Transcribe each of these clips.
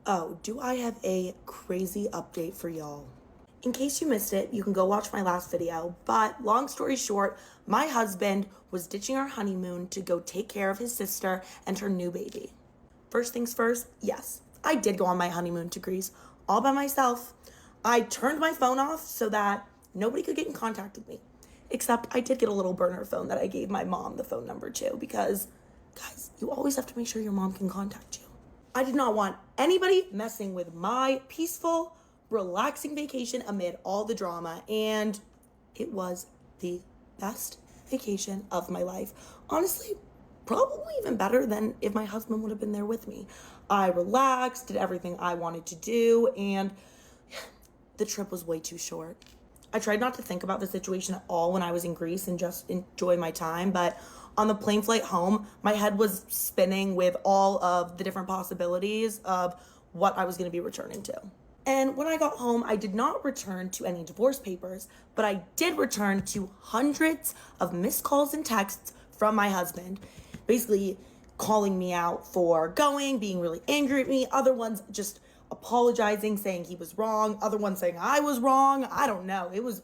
Oh, do I have a crazy update for y'all? In case you missed it, you can go watch my last video, but long story short, my husband was ditching our honeymoon to go take care of his sister and her new baby. First things first, yes, I did go on my honeymoon to Greece all by myself. I turned my phone off so that nobody could get in contact with me. Except I did get a little burner phone that I gave my mom the phone number to because, guys, you always have to make sure your mom can contact you. I did not want anybody messing with my peaceful, relaxing vacation amid all the drama, and it was the best vacation of my life. Honestly, probably even better than if my husband would have been there with me. I relaxed, did everything I wanted to do, and the trip was way too short. I tried not to think about the situation at all when I was in Greece and just enjoy my time, but on the plane flight home, my head was spinning with all of the different possibilities of what I was going to be returning to. And when I got home, I did not return to any divorce papers, but I did return to hundreds of missed calls and texts from my husband, basically calling me out for going, being really angry at me, other ones just apologizing, saying he was wrong, other ones saying I was wrong. I don't know. It was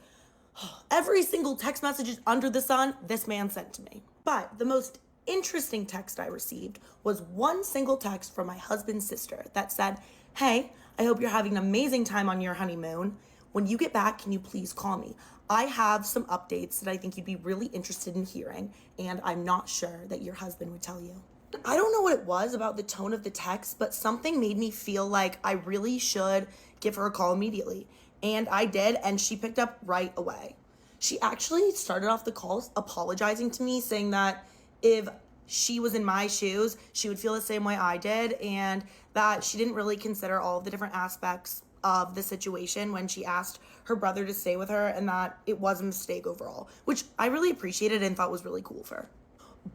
every single text message under the sun this man sent to me. But the most interesting text I received was one single text from my husband's sister that said, "Hey, I hope you're having an amazing time on your honeymoon. When you get back, can you please call me? I have some updates that I think you'd be really interested in hearing, and I'm not sure that your husband would tell you." I don't know what it was about the tone of the text, but something made me feel like I really should give her a call immediately. And I did, and she picked up right away. She actually started off the call apologizing to me, saying that if she was in my shoes, she would feel the same way I did, and that she didn't really consider all of the different aspects of the situation when she asked her brother to stay with her, and that it was a mistake overall, which I really appreciated and thought was really cool of her.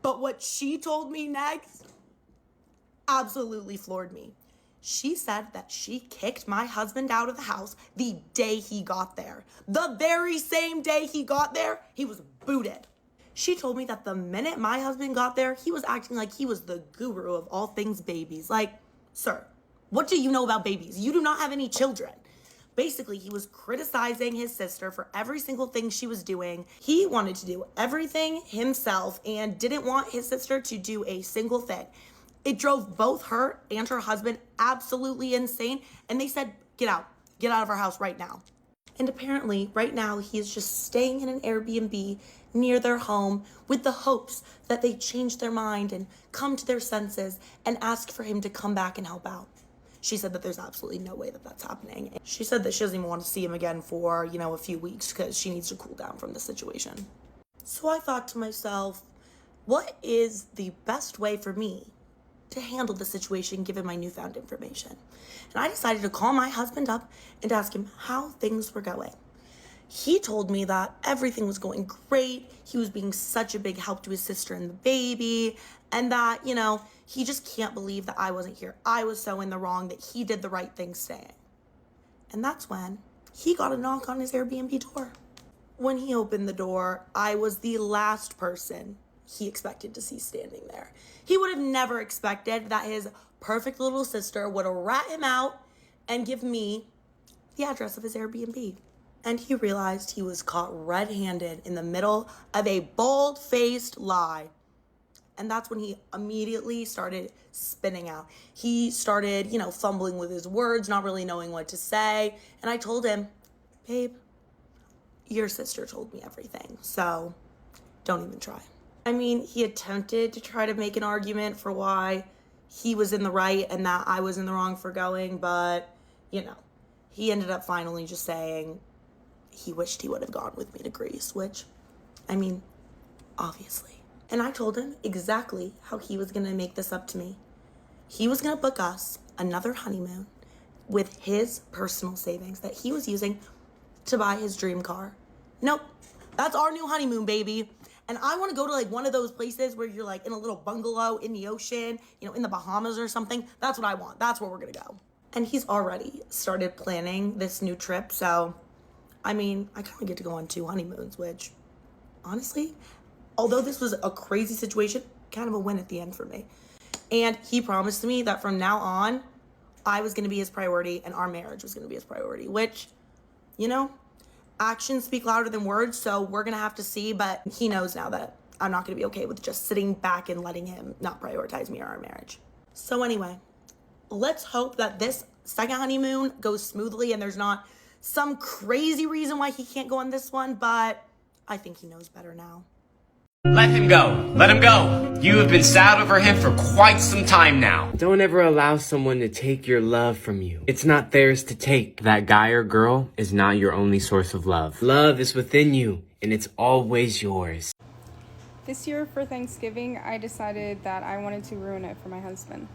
But what she told me next absolutely floored me. She said that she kicked my husband out of the house the day he got there. The very same day he got there, he was booted. She told me that the minute my husband got there, he was acting like he was the guru of all things babies. Like, sir, what do you know about babies? You do not have any children. Basically, he was criticizing his sister for every single thing she was doing. He wanted to do everything himself and didn't want his sister to do a single thing. It drove both her and her husband absolutely insane, and they said, get out of our house right now. And apparently, right now, he is just staying in an Airbnb near their home with the hopes that they change their mind and come to their senses and ask for him to come back and help out. She said that there's absolutely no way that that's happening. She said that she doesn't even want to see him again for, a few weeks because she needs to cool down from the situation. So I thought to myself, what is the best way for me to handle the situation given my newfound information? And I decided to call my husband up and ask him how things were going. He told me that everything was going great. He was being such a big help to his sister and the baby, and that, he just can't believe that I wasn't here. I was so in the wrong, that he did the right thing staying. And that's when he got a knock on his Airbnb door. When he opened the door, I was the last person he expected to see standing there. He would have never expected that his perfect little sister would rat him out and give me the address of his Airbnb. And he realized he was caught red-handed in the middle of a bold-faced lie. And that's when he immediately started spinning out. He started, fumbling with his words, not really knowing what to say. And I told him, babe, your sister told me everything, so don't even try. I mean, he attempted to try to make an argument for why he was in the right and that I was in the wrong for going, but, he ended up finally just saying he wished he would have gone with me to Greece, which, obviously. And I told him exactly how he was going to make this up to me. He was going to book us another honeymoon with his personal savings that he was using to buy his dream car. Nope, that's our new honeymoon, baby. And I want to go to one of those places where you're in a little bungalow in the ocean, in the Bahamas or something. That's what I want. That's where we're going to go. And he's already started planning this new trip. So, I kind of get to go on 2 honeymoons, which honestly, although this was a crazy situation, kind of a win at the end for me. And he promised me that from now on, I was going to be his priority and our marriage was going to be his priority, which, you know, actions speak louder than words. So we're going to have to see, but he knows now that I'm not going to be okay with just sitting back and letting him not prioritize me or our marriage. So anyway, let's hope that this second honeymoon goes smoothly and there's not some crazy reason why he can't go on this one, but I think he knows better now. Let him go. Let him go. You have been sad over him for quite some time now. Don't ever allow someone to take your love from you. It's not theirs to take. That guy or girl is not your only source of love. Love is within you, and it's always yours. This year for Thanksgiving, I decided that I wanted to ruin it for my husband.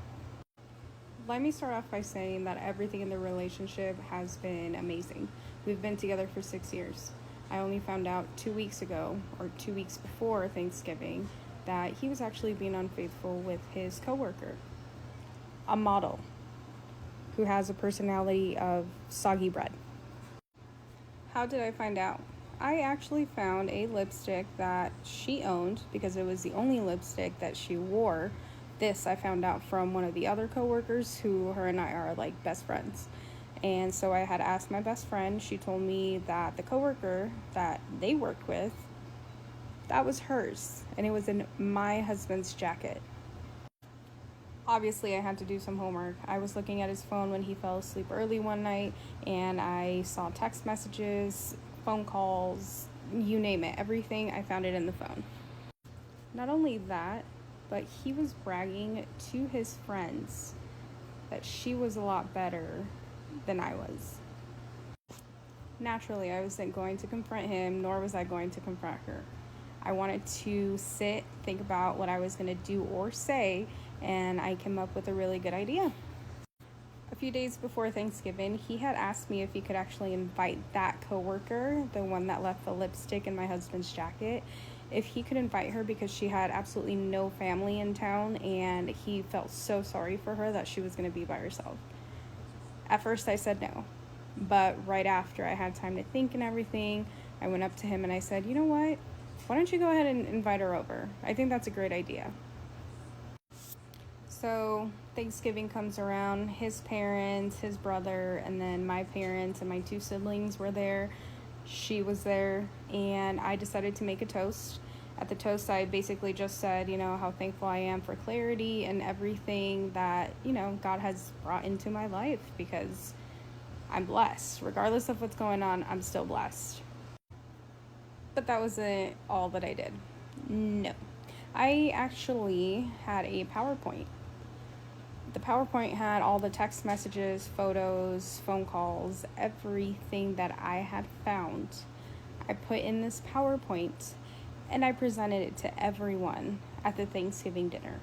Let me start off by saying that everything in the relationship has been amazing. We've been together for 6 years. I only found out 2 weeks ago, or 2 weeks before Thanksgiving, that he was actually being unfaithful with his coworker, a model who has a personality of soggy bread. How did I find out? I actually found a lipstick that she owned because it was the only lipstick that she wore. This I found out from one of the other coworkers who her and I are like best friends. And so I had asked my best friend. She told me that the coworker that they worked with, that was hers, and it was in my husband's jacket. Obviously, I had to do some homework. I was looking at his phone when he fell asleep early one night, and I saw text messages, phone calls, you name it, everything, I found it in the phone. Not only that, but he was bragging to his friends that she was a lot better than I was. Naturally, I wasn't going to confront him, nor was I going to confront her. I wanted to sit, think about what I was going to do or say, and I came up with a really good idea. A few days before Thanksgiving, he had asked me if he could actually invite that coworker, the one that left the lipstick in my husband's jacket, if he could invite her because she had absolutely no family in town, and he felt so sorry for her that she was going to be by herself. At first I said no, but right after I had time to think and everything, I went up to him and I said, you know what? Why don't you go ahead and invite her over? I think that's a great idea. So Thanksgiving comes around, his parents, his brother, and then my parents and my 2 siblings were there. She was there, and I decided to make a toast. At the toast, I basically just said, how thankful I am for clarity and everything that, God has brought into my life, because I'm blessed. Regardless of what's going on, I'm still blessed. But that wasn't all that I did. No. I actually had a PowerPoint. The PowerPoint had all the text messages, photos, phone calls, everything that I had found. I put in this PowerPoint and I presented it to everyone at the Thanksgiving dinner.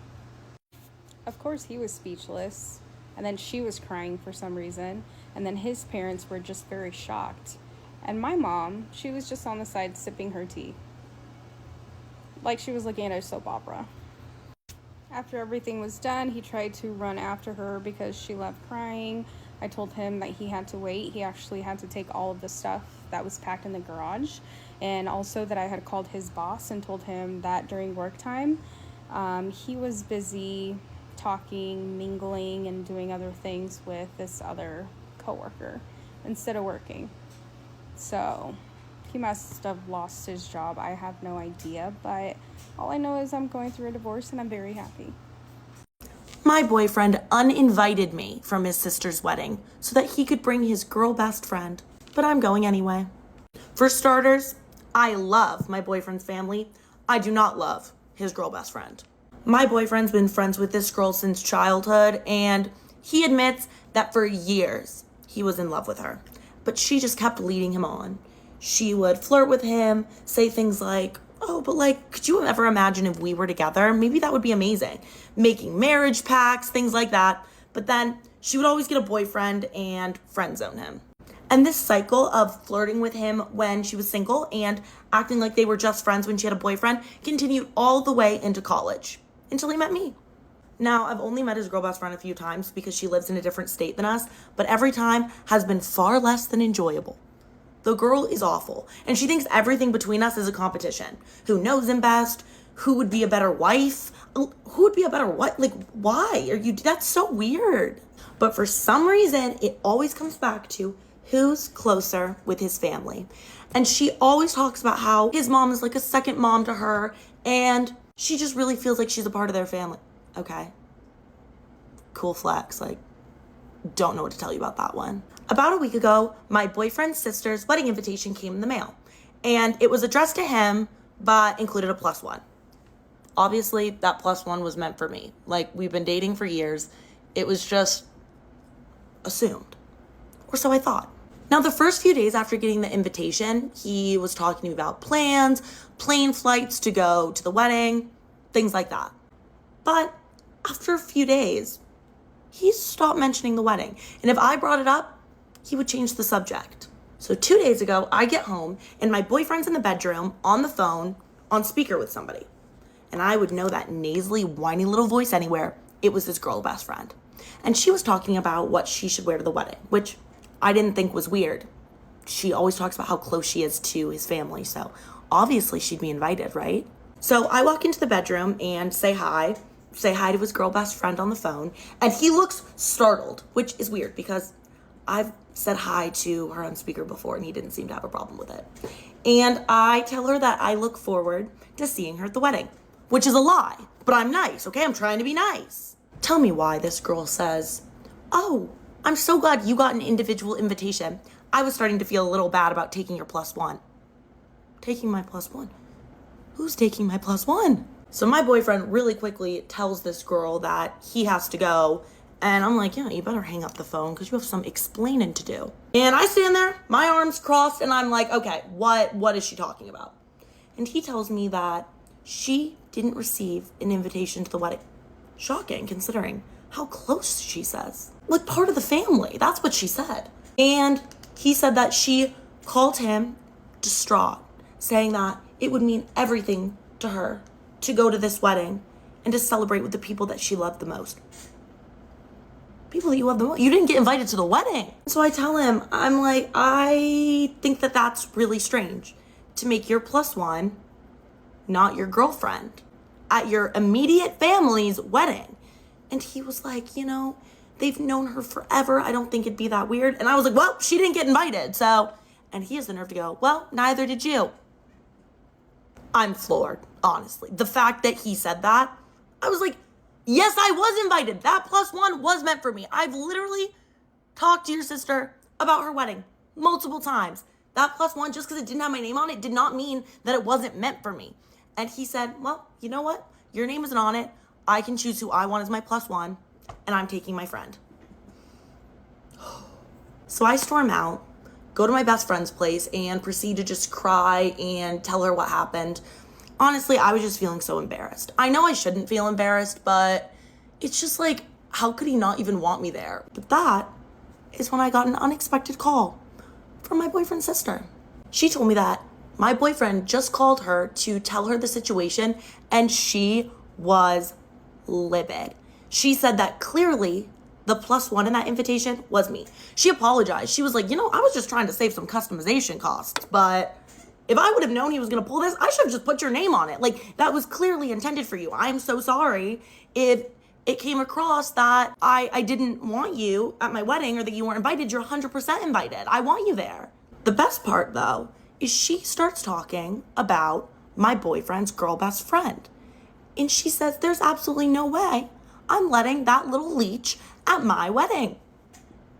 Of course, he was speechless, and then she was crying for some reason, and then his parents were just very shocked. And my mom, she was just on the side sipping her tea, like she was looking at a soap opera. After everything was done, he tried to run after her because she left crying. I told him that he had to wait. He actually had to take all of the stuff that was packed in the garage, and also that I had called his boss and told him that during work time, he was busy talking, mingling, and doing other things with this other coworker instead of working. So he must have lost his job. I have no idea, but all I know is I'm going through a divorce and I'm very happy. My boyfriend uninvited me from his sister's wedding so that he could bring his girl best friend, but I'm going anyway. For starters, I love my boyfriend's family. I do not love his girl best friend. My boyfriend's been friends with this girl since childhood, and he admits that for years he was in love with her, but she just kept leading him on. She would flirt with him, say things like, oh, but could you ever imagine if we were together? Maybe that would be amazing. Making marriage pacts, things like that. But then she would always get a boyfriend and friend zone him. And this cycle of flirting with him when she was single and acting like they were just friends when she had a boyfriend continued all the way into college, until he met me. Now, I've only met his girl best friend a few times because she lives in a different state than us, but every time has been far less than enjoyable. The girl is awful, and she thinks everything between us is a competition. Who knows him best? Who would be a better wife? Who would be a better what? Why? That's so weird. But for some reason, it always comes back to who's closer with his family. And she always talks about how his mom is like a second mom to her, and she just really feels like she's a part of their family. Okay. Cool flex. Like, don't know what to tell you about that one. About a week ago, my boyfriend's sister's wedding invitation came in the mail, and it was addressed to him, but included a +1. Obviously, that +1 was meant for me. Like, we've been dating for years. It was just assumed. Or so I thought. Now, the first few days after getting the invitation, he was talking to me about plans, plane flights to go to the wedding, things like that. But after a few days, he stopped mentioning the wedding. And if I brought it up, he would change the subject. So 2 days ago, I get home and my boyfriend's in the bedroom on the phone on speaker with somebody. And I would know that nasally, whiny little voice anywhere. It was his girl best friend. And she was talking about what she should wear to the wedding, which I didn't think was weird. She always talks about how close she is to his family, so obviously she'd be invited, right? So I walk into the bedroom and say hi to his girl best friend on the phone, and he looks startled, which is weird because I've said hi to her on speaker before and he didn't seem to have a problem with it. And I tell her that I look forward to seeing her at the wedding, which is a lie, but I'm nice, okay? I'm trying to be nice. Tell me why this girl says, "Oh, I'm so glad you got an individual invitation. I was starting to feel a little bad about taking your +1. Taking my +1? Who's taking my +1? So my boyfriend really quickly tells this girl that he has to go. And I'm like, yeah, you better hang up the phone because you have some explaining to do. And I stand there, my arms crossed, and I'm like, okay, what is she talking about? And he tells me that she didn't receive an invitation to the wedding. Shocking, considering how close she says. Like part of the family, that's what she said. And he said that she called him distraught, saying that it would mean everything to her to go to this wedding and to celebrate with the people that she loved the most. People that you love the most. You didn't get invited to the wedding. So I tell him, I'm like, I think that that's really strange to make your +1 not your girlfriend at your immediate family's wedding. And he was like, they've known her forever. I don't think it'd be that weird. And I was like, well, she didn't get invited. So, and he has the nerve to go, well, neither did you. I'm floored, honestly. The fact that he said that, I was like, yes, I was invited. That +1 was meant for me. I've literally talked to your sister about her wedding multiple times. That +1, just because it didn't have my name on it, did not mean that it wasn't meant for me. And he said, well, you know what? Your name isn't on it. I can choose who I want as my +1, and I'm taking my friend. So I storm out, go to my best friend's place, and proceed to just cry and tell her what happened. Honestly, I was just feeling so embarrassed. I know I shouldn't feel embarrassed, but it's just like, how could he not even want me there? But that is when I got an unexpected call from my boyfriend's sister. She told me that my boyfriend just called her to tell her the situation, and she was livid. She said that clearly the +1 in that invitation was me. She apologized. She was like, I was just trying to save some customization costs, but if I would have known he was going to pull this, I should have just put your name on it. Like, that was clearly intended for you. I'm so sorry if it came across that I didn't want you at my wedding or that you weren't invited. You're 100% invited. I want you there. The best part, though, is she starts talking about my boyfriend's girl best friend. And she says, there's absolutely no way I'm letting that little leech at my wedding.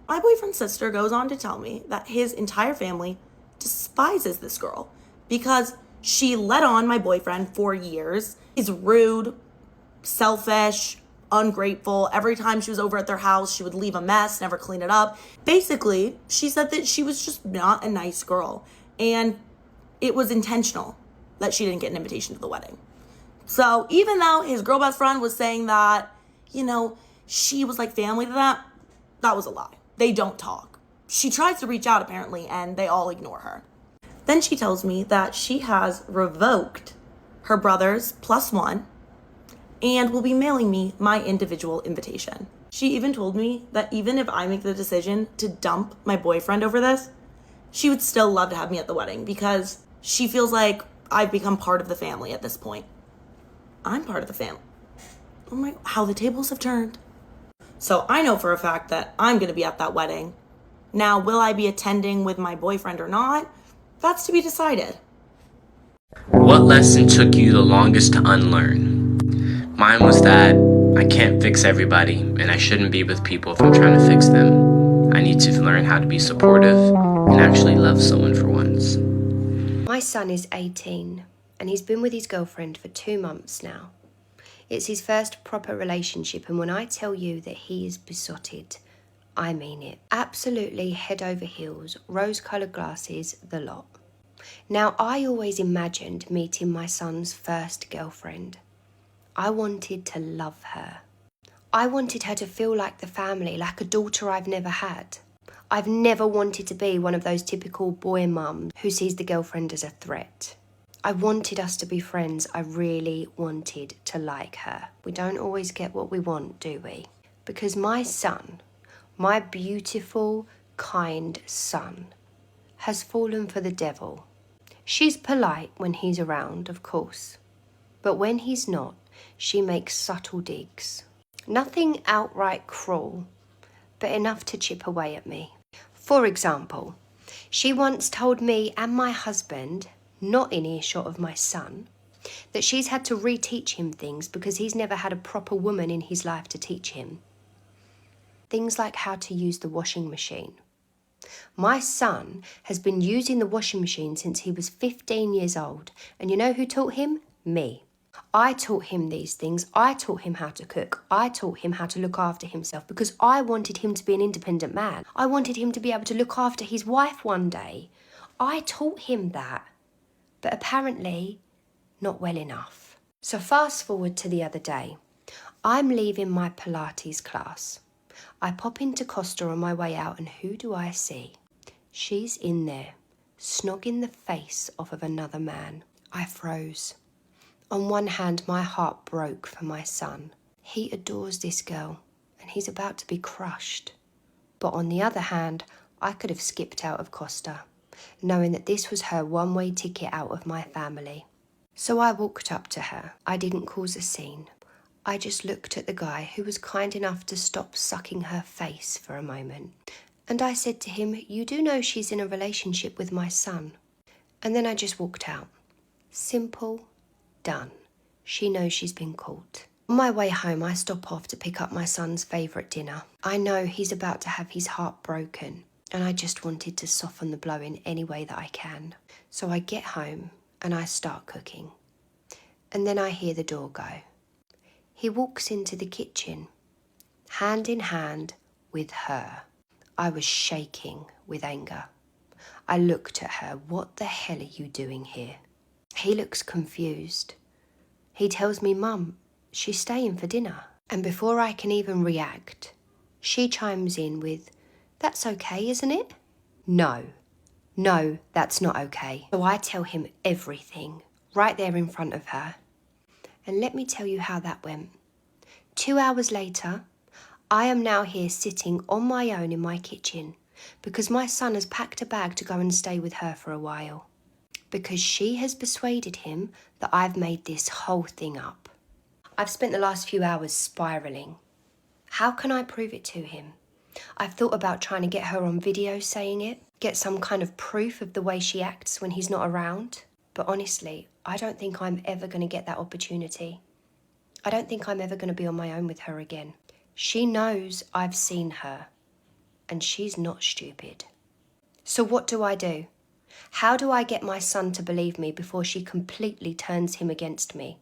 My boyfriend's sister goes on to tell me that his entire family despises this girl because she led on my boyfriend for years, is rude, selfish, ungrateful. Every time she was over at their house, she would leave a mess, never clean it up. Basically, she said that she was just not a nice girl, and it was intentional that she didn't get an invitation to the wedding. So even though his girl best friend was saying that, she was like family to that was a lie. They don't talk. She tries to reach out apparently, and they all ignore her. Then she tells me that she has revoked her brother's +1 and will be mailing me my individual invitation. She even told me that even if I make the decision to dump my boyfriend over this, she would still love to have me at the wedding because she feels like I've become part of the family at this point. I'm part of the family. Oh my, how the tables have turned. So I know for a fact that I'm going to be at that wedding. Now, will I be attending with my boyfriend or not? That's to be decided. What lesson took you the longest to unlearn? Mine was that I can't fix everybody, and I shouldn't be with people if I'm trying to fix them. I need to learn how to be supportive and actually love someone for once. My son is 18 and he's been with his girlfriend for 2 months now. It's his first proper relationship, and when I tell you that he is besotted, I mean it. Absolutely head over heels, rose-coloured glasses, the lot. Now, I always imagined meeting my son's first girlfriend. I wanted to love her. I wanted her to feel like the family, like a daughter I've never had. I've never wanted to be one of those typical boy mums who sees the girlfriend as a threat. I wanted us to be friends. I really wanted to like her. We don't always get what we want, do we? Because my son, my beautiful, kind son, has fallen for the devil. She's polite when he's around, of course. But when he's not, she makes subtle digs. Nothing outright cruel, but enough to chip away at me. For example, she once told me and my husband, not in earshot of my son, that she's had to reteach him things because he's never had a proper woman in his life to teach him. Things like how to use the washing machine. My son has been using the washing machine since he was 15 years old, and you know who taught him? Me. I taught him these things. I taught him how to cook. I taught him how to look after himself because I wanted him to be an independent man. I wanted him to be able to look after his wife one day. I taught him that, but apparently not well enough. So fast forward to the other day. I'm leaving my Pilates class. I pop into Costa on my way out, and who do I see? She's in there, snogging the face off of another man. I froze. On one hand, my heart broke for my son. He adores this girl, and he's about to be crushed. But on the other hand, I could have skipped out of Costa, knowing that this was her one-way ticket out of my family. So I walked up to her. I didn't cause a scene. I just looked at the guy who was kind enough to stop sucking her face for a moment. And I said to him, "You do know she's in a relationship with my son." And then I just walked out. Simple, done. She knows she's been caught. On my way home, I stop off to pick up my son's favourite dinner. I know he's about to have his heart broken, and I just wanted to soften the blow in any way that I can. So I get home and I start cooking. And then I hear the door go. He walks into the kitchen, hand in hand with her. I was shaking with anger. I looked at her. "What the hell are you doing here?" He looks confused. He tells me, "Mum, she's staying for dinner." And before I can even react, she chimes in with, "That's okay, isn't it?" No, that's not okay. So I tell him everything right there in front of her. And let me tell you how that went. 2 hours later, I am now here sitting on my own in my kitchen because my son has packed a bag to go and stay with her for a while. Because she has persuaded him that I've made this whole thing up. I've spent the last few hours spiralling. How can I prove it to him? I've thought about trying to get her on video saying it, get some kind of proof of the way she acts when he's not around. But honestly, I don't think I'm ever going to get that opportunity. I don't think I'm ever going to be on my own with her again. She knows I've seen her, and she's not stupid. So what do? How do I get my son to believe me before she completely turns him against me?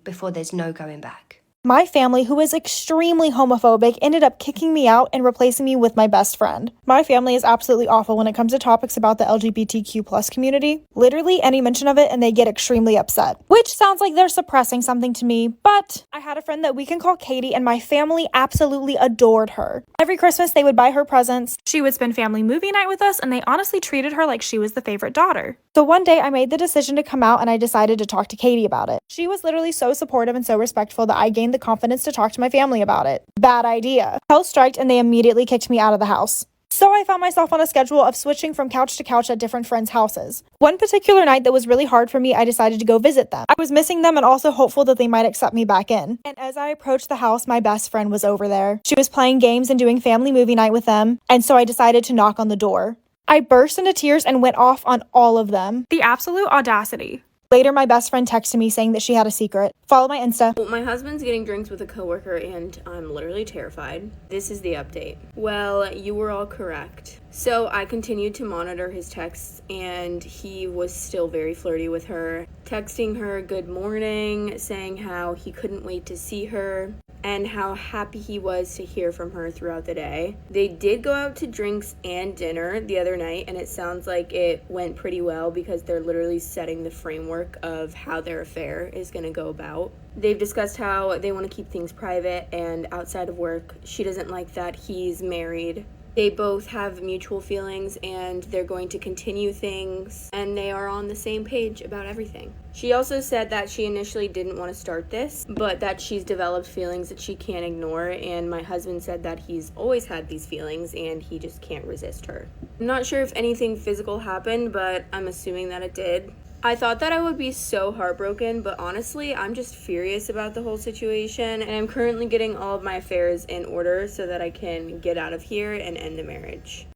Before there's no going back? My family, who is extremely homophobic, ended up kicking me out and replacing me with my best friend. My family is absolutely awful when it comes to topics about the LGBTQ+ community. Literally any mention of it and they get extremely upset. Which sounds like they're suppressing something to me, but I had a friend that we can call Katie and my family absolutely adored her. Every Christmas they would buy her presents. She would spend family movie night with us and they honestly treated her like she was the favorite daughter. So one day I made the decision to come out and I decided to talk to Katie about it. She was literally so supportive and so respectful that I gained the confidence to talk to my family about it. Bad idea. Hell striked and they immediately kicked me out of the house. So I found myself on a schedule of switching from couch to couch at different friends' houses. One particular night that was really hard for me, I decided to go visit them. I was missing them and also hopeful that they might accept me back in. And as I approached the house, my best friend was over there. She was playing games and doing family movie night with them, and so I decided to knock on the door. I burst into tears and went off on all of them. The absolute audacity. Later, my best friend texted me saying that she had a secret. Follow my Insta. Well, my husband's getting drinks with a coworker and I'm literally terrified. This is the update. Well, you were all correct. So I continued to monitor his texts and he was still very flirty with her, texting her good morning, saying how he couldn't wait to see her, and how happy he was to hear from her throughout the day. They did go out to drinks and dinner the other night, and it sounds like it went pretty well because they're literally setting the framework of how their affair is gonna go about. They've discussed how they want to keep things private and outside of work. She doesn't like that he's married. They both have mutual feelings and they're going to continue things, and they are on the same page about everything. She also said that she initially didn't want to start this, but that she's developed feelings that she can't ignore, and my husband said that he's always had these feelings and he just can't resist her. I'm not sure if anything physical happened, but I'm assuming that it did. I thought that I would be so heartbroken, but honestly, I'm just furious about the whole situation, and I'm currently getting all of my affairs in order so that I can get out of here and end the marriage.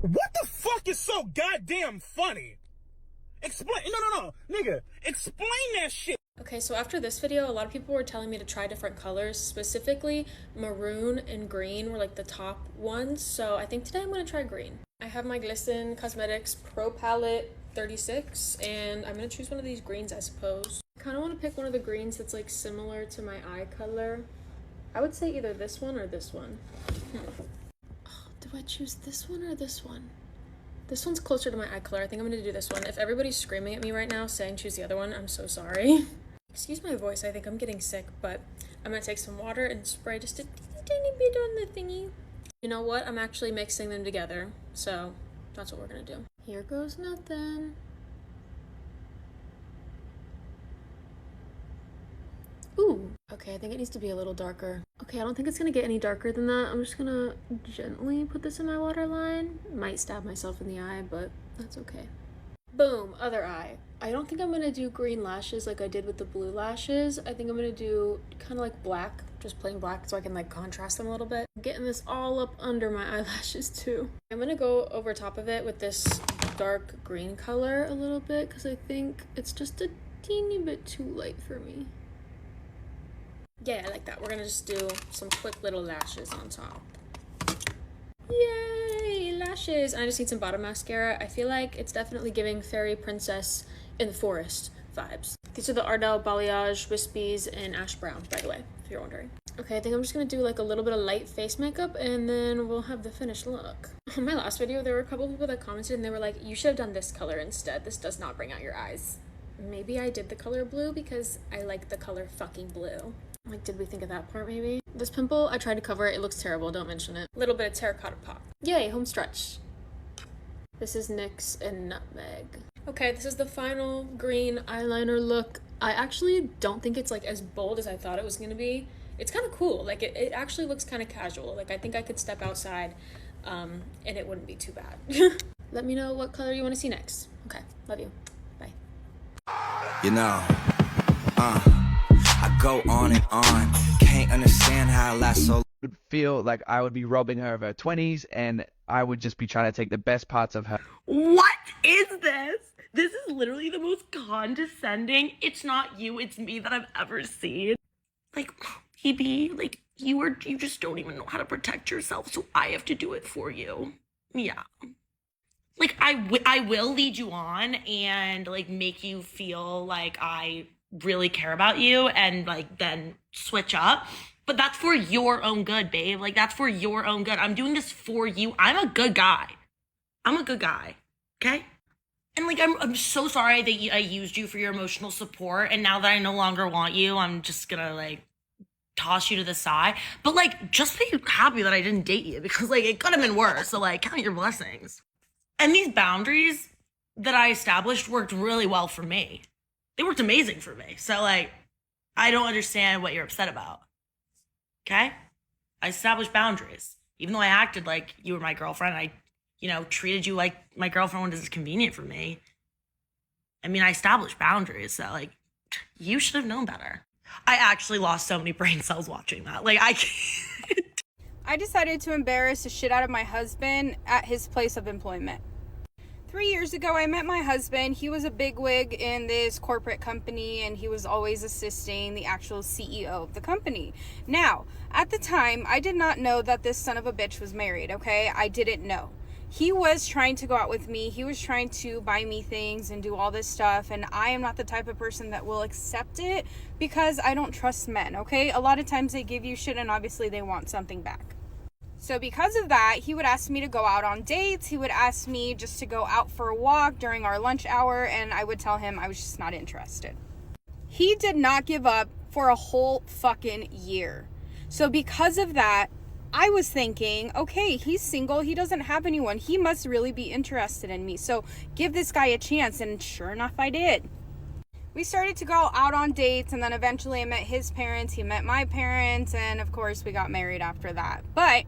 What the fuck is so goddamn funny? Explain. No. Nigga, explain that shit. Okay, so after this video, a lot of people were telling me to try different colors. Specifically, maroon and green were like the top ones. So I think today I'm going to try green. I have my Glisten Cosmetics Pro Palette 36, and I'm going to choose one of these greens, I suppose. I kind of want to pick one of the greens that's like similar to my eye color. I would say either this one or this one. Oh, do I choose this one or this one? This one's closer to my eye color. I think I'm going to do this one. If everybody's screaming at me right now saying choose the other one, I'm so sorry. Excuse my voice, I think I'm getting sick, but I'm going to take some water and spray just a tiny bit on the thingy. You know what? I'm actually mixing them together, so that's what we're going to do. Here goes nothing. Ooh, okay, I think it needs to be a little darker. Okay, I don't think it's gonna get any darker than that. I'm just gonna gently put this in my waterline. Might stab myself in the eye, but that's okay. Boom, other eye. I don't think I'm gonna do green lashes like I did with the blue lashes. I think I'm gonna do kind of like black, just plain black, so I can like contrast them a little bit. I'm getting this all up under my eyelashes too. I'm gonna go over top of it with this dark green color a little bit because I think it's just a teeny bit too light for me. Yeah, I like that. We're gonna just do some quick little lashes on top. Yay, lashes! And I just need some bottom mascara. I feel like it's definitely giving fairy princess in the forest vibes. These are the Ardell Balayage Wispies in Ash Brown, by the way, if you're wondering. Okay, I think I'm just gonna do like a little bit of light face makeup and then we'll have the finished look. On my last video, there were a couple of people that commented and they were like, you should have done this color instead. This does not bring out your eyes. Maybe I did the color blue because I like the color fucking blue. Like, did we think of that part maybe? This pimple, I tried to cover it. It looks terrible. Don't mention it. Little bit of terracotta pop. Yay, home stretch. This is NYX and Nutmeg. Okay, this is the final green eyeliner look. I actually don't think it's like as bold as I thought it was gonna be. It's kind of cool. Like, it actually looks kind of casual. Like, I think I could step outside and it wouldn't be too bad. Let me know what color you want to see next. Okay, love you. Bye. You know, I go on and on. Can't understand how it lasts so. Would feel like I would be robbing her of her 20s and I would just be trying to take the best parts of her. What is this? This is literally the most condescending, it's not you, it's me that I've ever seen. Like, Hebe, like, you just don't even know how to protect yourself, so I have to do it for you. Yeah. Like, I will lead you on and, like, make you feel like I really care about you and, like, then switch up. But that's for your own good, babe. Like, that's for your own good. I'm doing this for you. I'm a good guy. I'm a good guy, okay? And, like, I'm so sorry that I used you for your emotional support, and now that I no longer want you, I'm just gonna, like, toss you to the side. But, like, just be happy that I didn't date you because, like, it could have been worse. So, like, count your blessings. And these boundaries that I established worked really well for me. They worked amazing for me. So, like, I don't understand what you're upset about. Okay? I established boundaries. Even though I acted like you were my girlfriend, I, treated you like my girlfriend when it's convenient for me. I mean, I established boundaries, so, like, you should have known better. I actually lost so many brain cells watching that. Like, I can't. I decided to embarrass the shit out of my husband at his place of employment. 3 years ago, I met my husband. He was a bigwig in this corporate company, and he was always assisting the actual CEO of the company. Now, at the time, I did not know that this son of a bitch was married, okay? I didn't know. He was trying to go out with me. He was trying to buy me things and do all this stuff, and I am not the type of person that will accept it because I don't trust men, okay? A lot of times they give you shit, and obviously they want something back. So because of that, he would ask me to go out on dates. He would ask me just to go out for a walk during our lunch hour, and I would tell him I was just not interested. He did not give up for a whole fucking year. So because of that, I was thinking, okay, he's single. He doesn't have anyone. He must really be interested in me. So give this guy a chance. And sure enough, I did. We started to go out on dates, and then eventually I met his parents. He met my parents, and of course we got married after that. But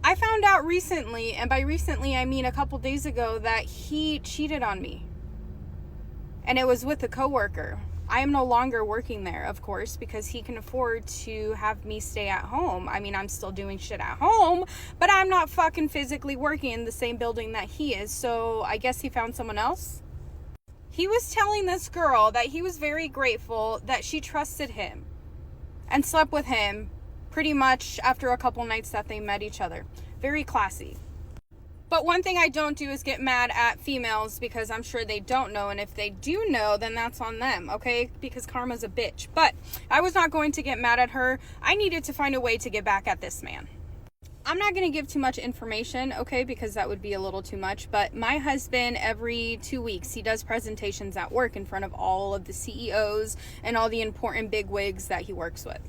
I found out recently, and by recently I mean a couple days ago, that he cheated on me. And it was with a coworker. I am no longer working there, of course, because he can afford to have me stay at home. I mean, I'm still doing shit at home, but I'm not fucking physically working in the same building that he is. So I guess he found someone else. He was telling this girl that he was very grateful that she trusted him and slept with him pretty much after a couple nights that they met each other. Very classy. But one thing I don't do is get mad at females, because I'm sure they don't know, and if they do know, then that's on them, okay? Because karma's a bitch. But I was not going to get mad at her. I needed to find a way to get back at this man. I'm not going to give too much information, okay, because that would be a little too much, but my husband, every 2 weeks, he does presentations at work in front of all of the CEOs and all the important bigwigs that he works with.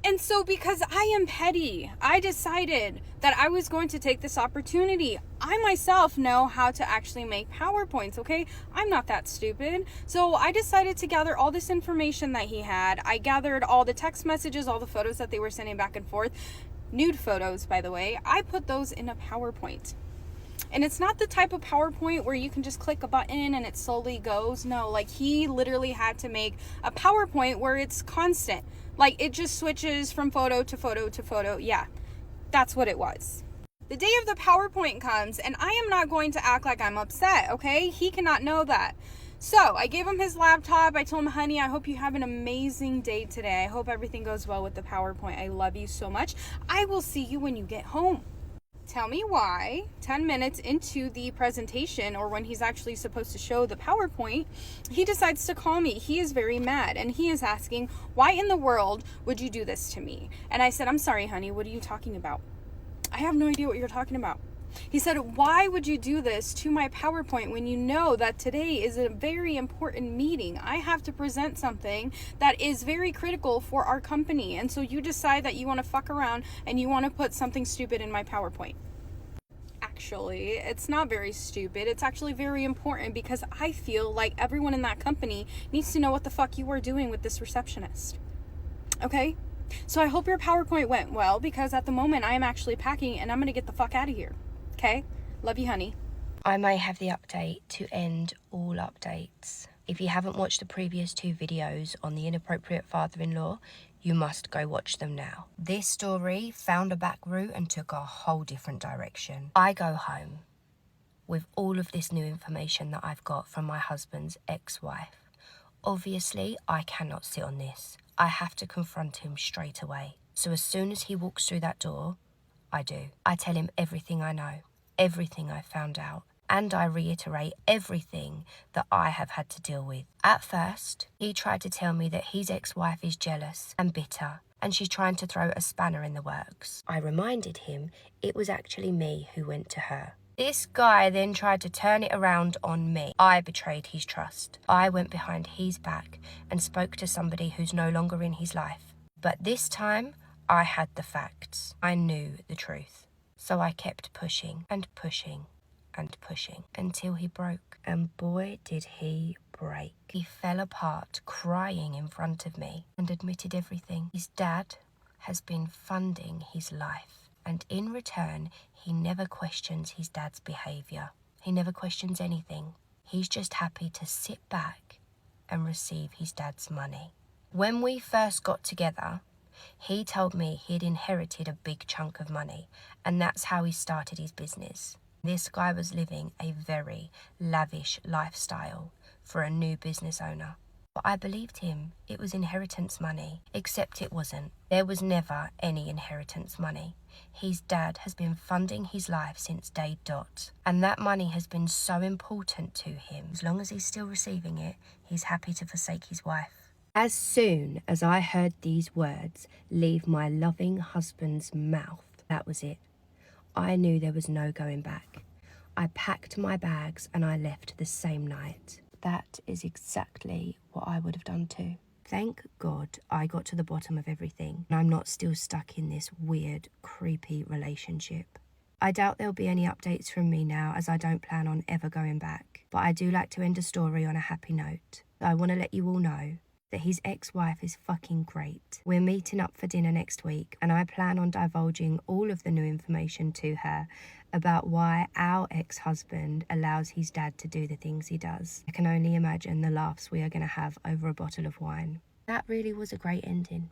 And so because I am petty, I decided that I was going to take this opportunity. I myself know how to actually make PowerPoints, okay? I'm not that stupid. So I decided to gather all this information that he had. I gathered all the text messages, all the photos that they were sending back and forth. Nude photos, by the way. I put those in a PowerPoint. And it's not the type of PowerPoint where you can just click a button and it slowly goes. No, like he literally had to make a PowerPoint where it's constant. Like it just switches from photo to photo to photo. Yeah, that's what it was. The day of the PowerPoint comes, and I am not going to act like I'm upset, okay? He cannot know that. So I gave him his laptop. I told him, honey, I hope you have an amazing day today. I hope everything goes well with the PowerPoint. I love you so much. I will see you when you get home. Tell me why 10 minutes into the presentation, or when he's actually supposed to show the PowerPoint, he decides to call me. He is very mad, and he is asking, why in the world would you do this to me? And I said, I'm sorry, honey, what are you talking about? I have no idea what you're talking about. He said, why would you do this to my PowerPoint when you know that today is a very important meeting? I have to present something that is very critical for our company. And so you decide that you want to fuck around and you want to put something stupid in my PowerPoint. Actually, it's not very stupid. It's actually very important, because I feel like everyone in that company needs to know what the fuck you are doing with this receptionist. Okay? So I hope your PowerPoint went well, because at the moment I am actually packing and I'm going to get the fuck out of here. Okay? Love you, honey. I may have the update to end all updates. If you haven't watched the previous 2 videos on the inappropriate father-in-law, you must go watch them now. This story found a back route and took a whole different direction. I go home with all of this new information that I've got from my husband's ex-wife. Obviously, I cannot sit on this. I have to confront him straight away. So as soon as he walks through that door, I do. I tell him everything I know, everything I've found out, and I reiterate everything that I have had to deal with. At first, he tried to tell me that his ex-wife is jealous and bitter, and she's trying to throw a spanner in the works. I reminded him it was actually me who went to her. This guy then tried to turn it around on me. I betrayed his trust. I went behind his back and spoke to somebody who's no longer in his life. But this time, I had the facts. I knew the truth. So I kept pushing and pushing and pushing until he broke. And boy, did he break. He fell apart, crying in front of me, and admitted everything. His dad has been funding his life. And in return, he never questions his dad's behaviour. He never questions anything. He's just happy to sit back and receive his dad's money. When we first got together, he told me he'd inherited a big chunk of money, and that's how he started his business. This guy was living a very lavish lifestyle for a new business owner. But I believed him. It was inheritance money, except it wasn't. There was never any inheritance money. His dad has been funding his life since day dot, and that money has been so important to him. As long as he's still receiving it, he's happy to forsake his wife. As soon as I heard these words leave my loving husband's mouth, that was it. I knew there was no going back. I packed my bags and I left the same night. That is exactly what I would have done too. Thank God I got to the bottom of everything and I'm not still stuck in this weird, creepy relationship. I doubt there'll be any updates from me now, as I don't plan on ever going back. But I do like to end a story on a happy note. I want to let you all know that his ex-wife is fucking great. We're meeting up for dinner next week and I plan on divulging all of the new information to her about why our ex-husband allows his dad to do the things he does. I can only imagine the laughs we are going to have over a bottle of wine. That really was a great ending.